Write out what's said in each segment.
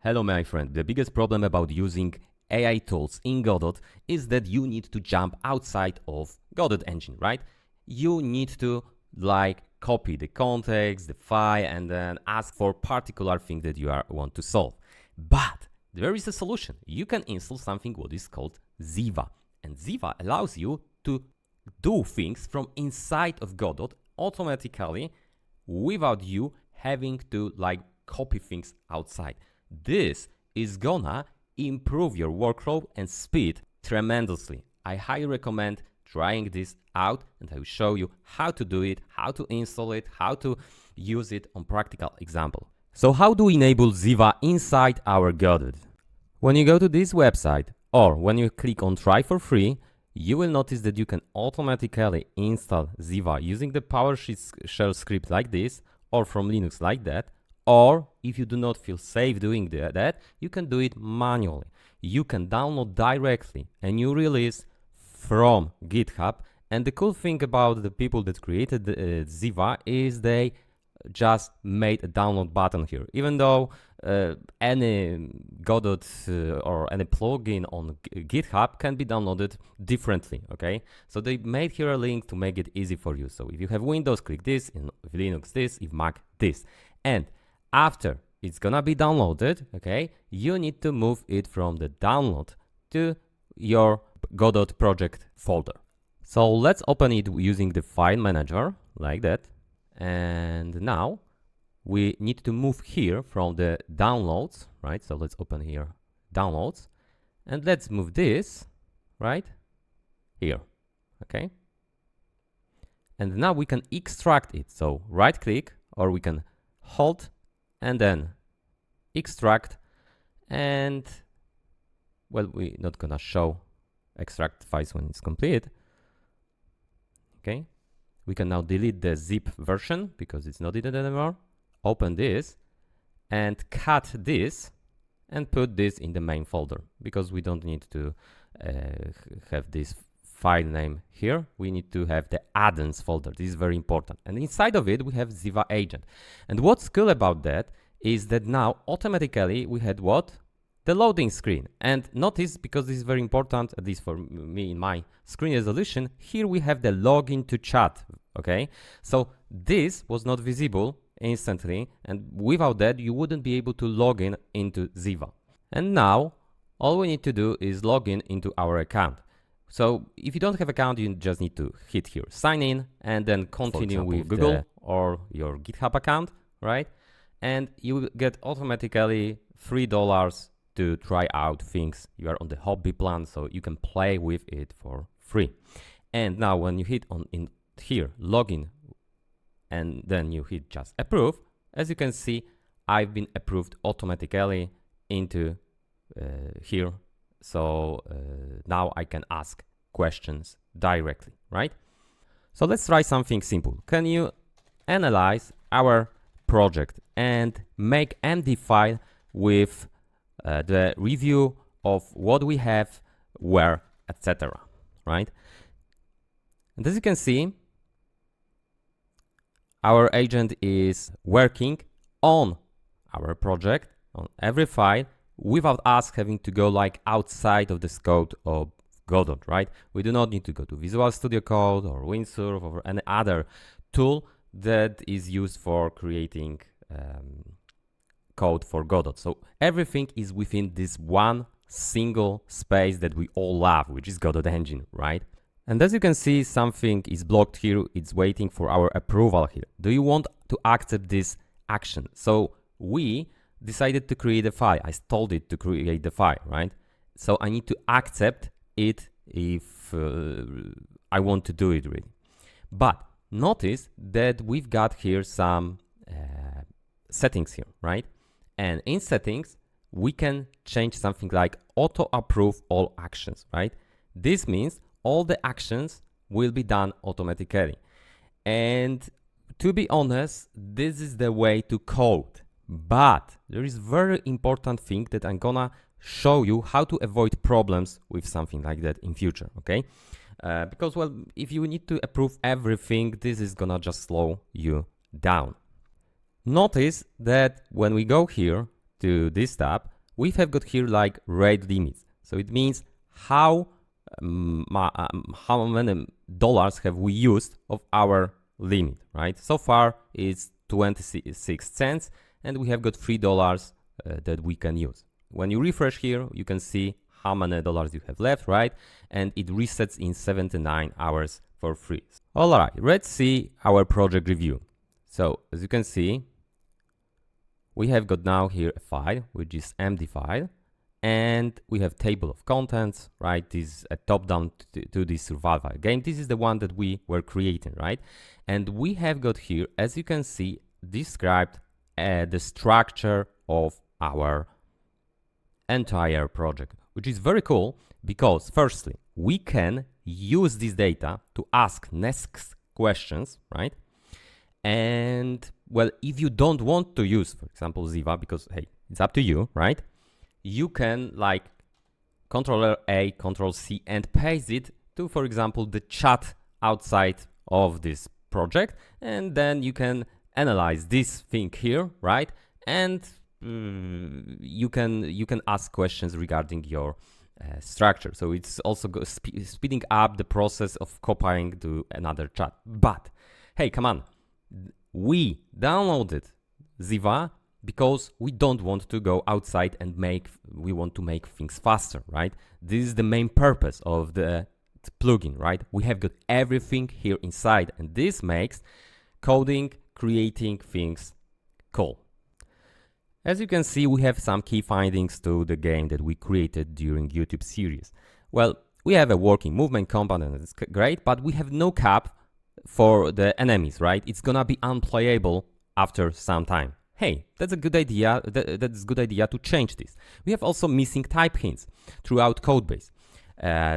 Hello my friend, the biggest problem about using AI tools in Godot is that you need to jump outside of Godot engine, right? You need to copy the context, the file, and then ask for particular thing that you want to solve. But there is a solution. You can install something what is called Ziva. And Ziva allows you to do things from inside of Godot automatically without you having to copy things outside. This is gonna improve your workflow and speed tremendously. I highly recommend trying this out, and I will show you how to do it, how to install it, how to use it on practical example. So how do we enable Ziva inside our Godot? When you go to this website or when you click on try for free, you will notice that you can automatically install Ziva using the PowerShell script like this, or from Linux like that. Or if you do not feel safe doing that, you can do it manually. You can download directly a new release from GitHub. And the cool thing about the people that created Ziva is they just made a download button here. Even though any Godot or any plugin on GitHub can be downloaded differently, okay? So they made here a link to make it easy for you. So if you have Windows, click this, in Linux this, if Mac this. And after it's gonna be downloaded, okay, you need to move it from the download to your Godot project folder. So let's open it using the file manager like that. And now we need to move here from the downloads, right? So let's open here downloads, and let's move this right here, okay? And now we can extract it. So right click, or we can hold and then extract, and well, we're not gonna show extract files when it's complete. Okay, we can now delete the zip version because it's not needed anymore. Open this and cut this and put this in the main folder, because we don't need to have this file name here. We need to have the add-ins folder. This is very important. And inside of it, we have Ziva agent. And what's cool about that is that now automatically we had what? The loading screen. And notice, because this is very important, at least for me in my screen resolution, here we have the login to chat, okay? So this was not visible instantly, and without that, you wouldn't be able to log in into Ziva. And now, all we need to do is log in into our account. So if you don't have account, you just need to hit here, sign in, and then continue with Google or your GitHub account, right? And you will get automatically $3 to try out things. You are on the hobby plan, so you can play with it for free. And now when you hit on in here, login, and then you hit just approve, as you can see, I've been approved automatically into here. So now I can ask questions directly, right? So let's try something simple. Can you analyze our project and make MD file with the review of what we have, where, etc., right? And as you can see, our agent is working on our project, on every file, without us having to go outside of the scope of Godot, right? We do not need to go to Visual Studio Code or Windsurf or any other tool that is used for creating code for Godot. So everything is within this one single space that we all love, which is Godot engine, right? And as you can see, something is blocked here. It's waiting for our approval here. Do you want to accept this action? So we decided to create a file. I told it to create the file, right? So I need to accept it if I want to do it really. But notice that we've got here some settings here, right? And in settings, we can change something like auto approve all actions, right? This means all the actions will be done automatically. And to be honest, this is the way to code. But there is very important thing that I'm gonna show you how to avoid problems with something like that in future, okay? Because, well, if you need to approve everything, this is gonna just slow you down. Notice that when we go here to this tab, we have got here like rate limits. So it means how many dollars have we used of our limit, right? So far it's 26 cents and we have got $3 that we can use. When you refresh here, you can see how many dollars you have left, right? And it resets in 79 hours for free. All right, let's see our project review. So as you can see, we have got now here a file, which is empty file, and we have table of contents, right? This is a top-down to the survival game. This is the one that we were creating, right? And we have got here, as you can see, described the structure of our entire project, which is very cool because firstly, we can use this data to ask next questions, right? And well, if you don't want to use, for example, Ziva, because hey, it's up to you, right? You can like Ctrl+A, Ctrl+C and paste it to, for example, the chat outside of this project. And then you can analyze this thing here, right? And you can ask questions regarding your structure. So it's also speeding up the process of copying to another chat. But hey, come on, we downloaded Ziva because we don't want to go outside and we want to make things faster, right? This is the main purpose of the plugin, right? We have got everything here inside, and this makes coding, creating things cool. As you can see, we have some key findings to the game that we created during YouTube series. Well, we have a working movement component, it's great, but we have no cap for the enemies, right? It's gonna be unplayable after some time. Hey, that's a good idea. That's a good idea to change this. We have also missing type hints throughout codebase.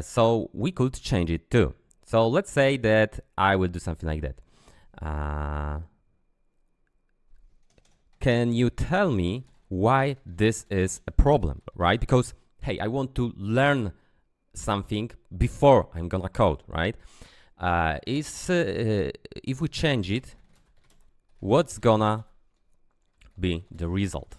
So we could change it too. So let's say that I will do something like that. Can you tell me why this is a problem, right? Because, hey, I want to learn something before I'm gonna code, right? If we change it, what's gonna be the result?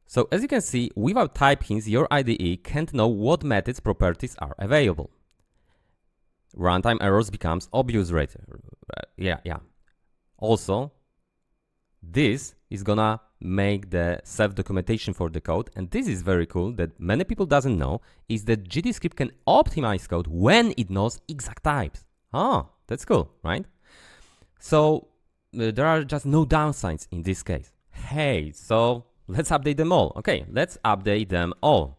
So as you can see, without type hints, your IDE can't know what methods properties are available. Runtime errors becomes obvious later. Yeah. Also, this is gonna make the self-documentation for the code, and this is very cool that many people doesn't know, is that GDScript can optimize code when it knows exact types. Oh, that's cool, right? So there are just no downsides in this case. Hey, so let's update them all. Okay, let's update them all.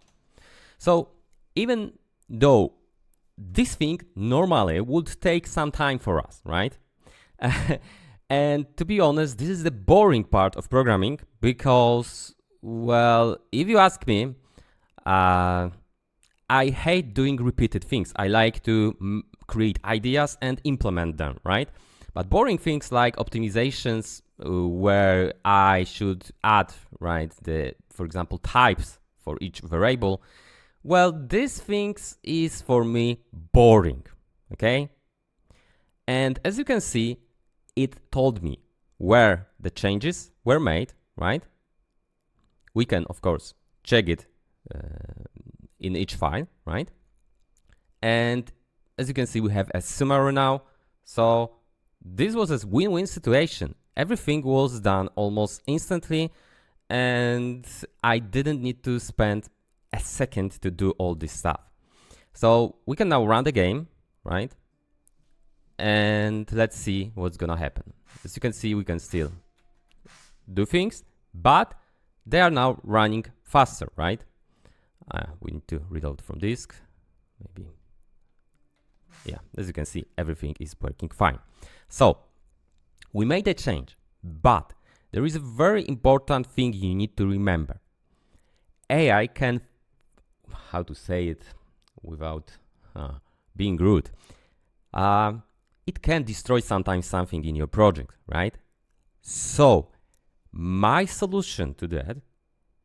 So even though this thing normally would take some time for us, right? And to be honest, this is the boring part of programming because, well, if you ask me, I hate doing repeated things. I like to create ideas and implement them, right? But boring things like optimizations where I should add, right, for example, types for each variable, well, these things is for me boring, okay? And as you can see, it told me where the changes were made, right? We can, of course, check it in each file, right? And as you can see, we have a summary now. So this was a win-win situation. Everything was done almost instantly, and I didn't need to spend a second to do all this stuff. So we can now run the game, right? And let's see what's gonna happen. As you can see, we can still do things, but they are now running faster, right? We need to reload from disk, maybe. Yeah, as you can see, everything is working fine. So we made a change, but there is a very important thing you need to remember. AI can, how to say it without being rude, it can destroy sometimes something in your project, right? So my solution to that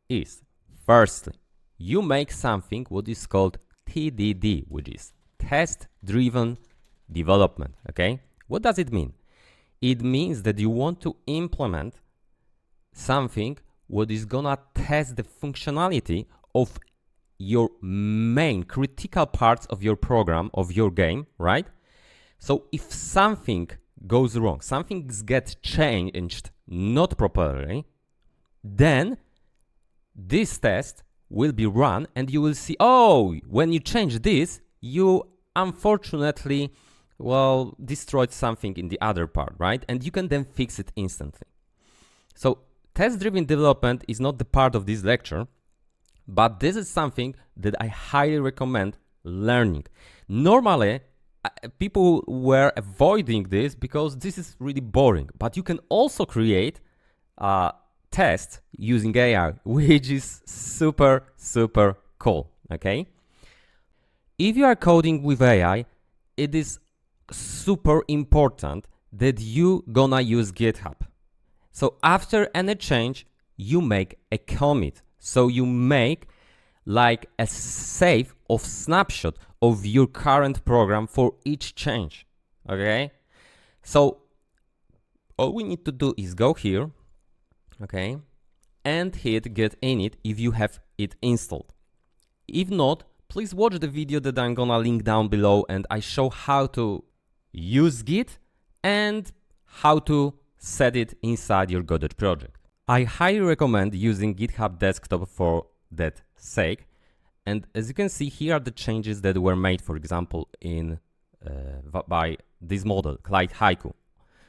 is, firstly, you make something what is called TDD, which is test-driven development, okay? What does it mean? It means that you want to implement something what is gonna test the functionality of your main critical parts of your program, of your game, right? So if something goes wrong, something gets changed not properly, then this test will be run and you will see, oh, when you change this, you unfortunately, well, destroyed something in the other part, right? And you can then fix it instantly. So test-driven development is not the part of this lecture, but this is something that I highly recommend learning. Normally, people were avoiding this because this is really boring, but you can also create a test using AI, which is super, super cool, okay? If you are coding with AI, it is super important that you gonna use GitHub. So after any change, you make a commit. So you make like a save of snapshot of your current program for each change, okay? So all we need to do is go here, okay, and hit get init if you have it installed. If not, please watch the video that I'm gonna link down below and I show how to use Git and how to set it inside your Godot project. I highly recommend using GitHub Desktop for that sake. And as you can see, here are the changes that were made, for example, in by this model, Clyde Haiku.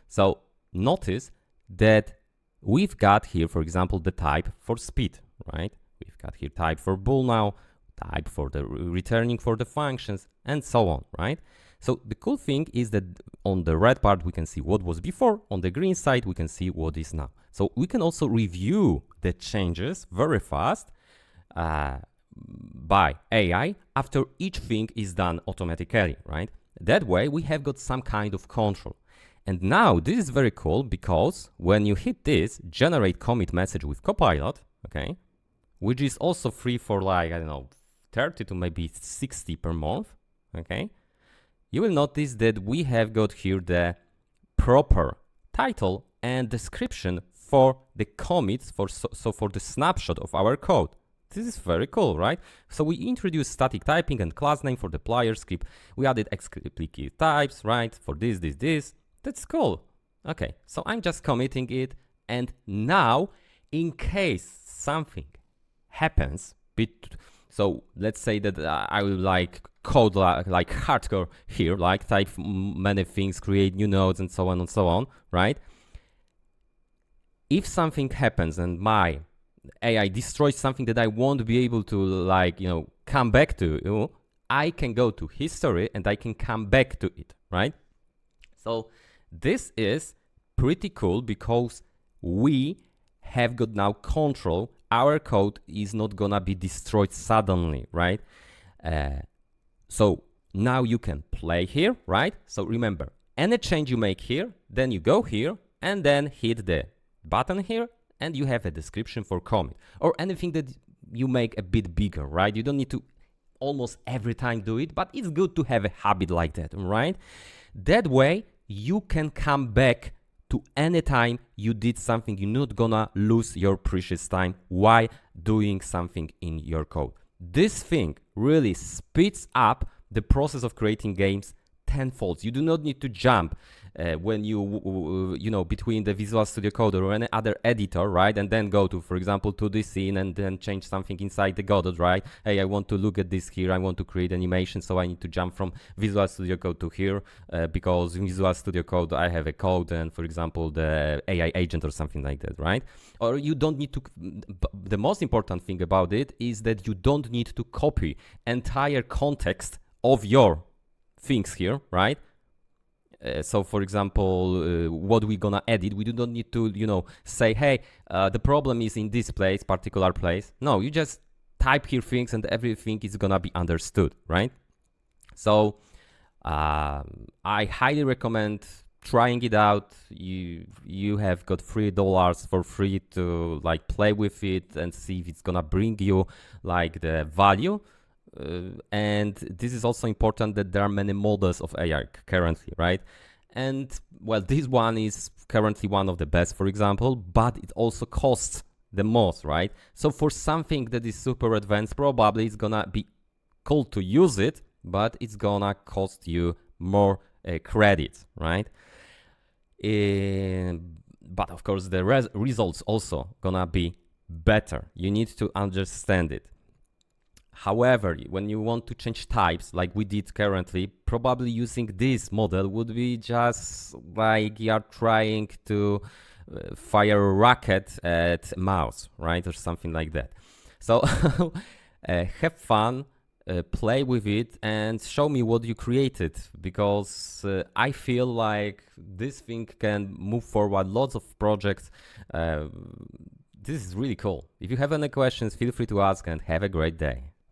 So notice that we've got here, for example, the type for speed, right? We've got here type for bool now, type for the returning for the functions, and so on, right? So the cool thing is that on the red part, we can see what was before. On the green side, we can see what is now. So we can also review the changes very fast by AI after each thing is done automatically, right? That way, we have got some kind of control. And now this is very cool because when you hit this, generate commit message with Copilot, okay, which is also free for like, I don't know, 30 to maybe 60 per month, okay, you will notice that we have got here the proper title and description for the commits, for for the snapshot of our code. This is very cool, right? So we introduced static typing and class name for the player script. We added explicit types, right? For this. That's cool. Okay, so I'm just committing it. And now, in case something happens, so let's say that I will like code like hardcore here, like type many things, create new nodes and so on, right? If something happens and my AI destroys something that I won't be able to like, come back to, I can go to history and I can come back to it, right? So this is pretty cool because we have got now control. Our code is not gonna be destroyed suddenly, right? So now you can play here, right? So remember, any change you make here, then you go here and then hit the button here and you have a description for commit or anything that you make a bit bigger, right? You don't need to almost every time do it, but it's good to have a habit like that, right? That way you can come back to any time you did something. You're not gonna lose your precious time while doing something in your code. This thing really speeds up the process of creating games tenfold. You do not need to jump when between the Visual Studio Code or any other editor, right? And then go to, for example, to this scene and then change something inside the Godot, right? Hey, I want to look at this here. I want to create animation, so I need to jump from Visual Studio Code to here because in Visual Studio Code I have a code and, for example, the AI agent or something like that, right? Or you don't need to. The most important thing about it is that you don't need to copy entire context of your things here, right? So for example, what we're gonna edit, we do not need to, say, hey, the problem is in this place, particular place. No, you just type here things and everything is gonna be understood, right? So I highly recommend trying it out. You have got $3 for free to like play with it and see if it's gonna bring you like the value. And this is also important that there are many models of AI currently, right? And well, this one is currently one of the best, for example, but it also costs the most, right? So for something that is super advanced, probably it's gonna be cool to use it, but it's gonna cost you more credits, right? But of course the results also gonna be better. You need to understand it. However, when you want to change types like we did currently, probably using this model would be just like you're trying to fire a rocket at a mouse, right? Or something like that. So have fun, play with it and show me what you created, because I feel like this thing can move forward lots of projects. This is really cool. If you have any questions, feel free to ask, and have a great day.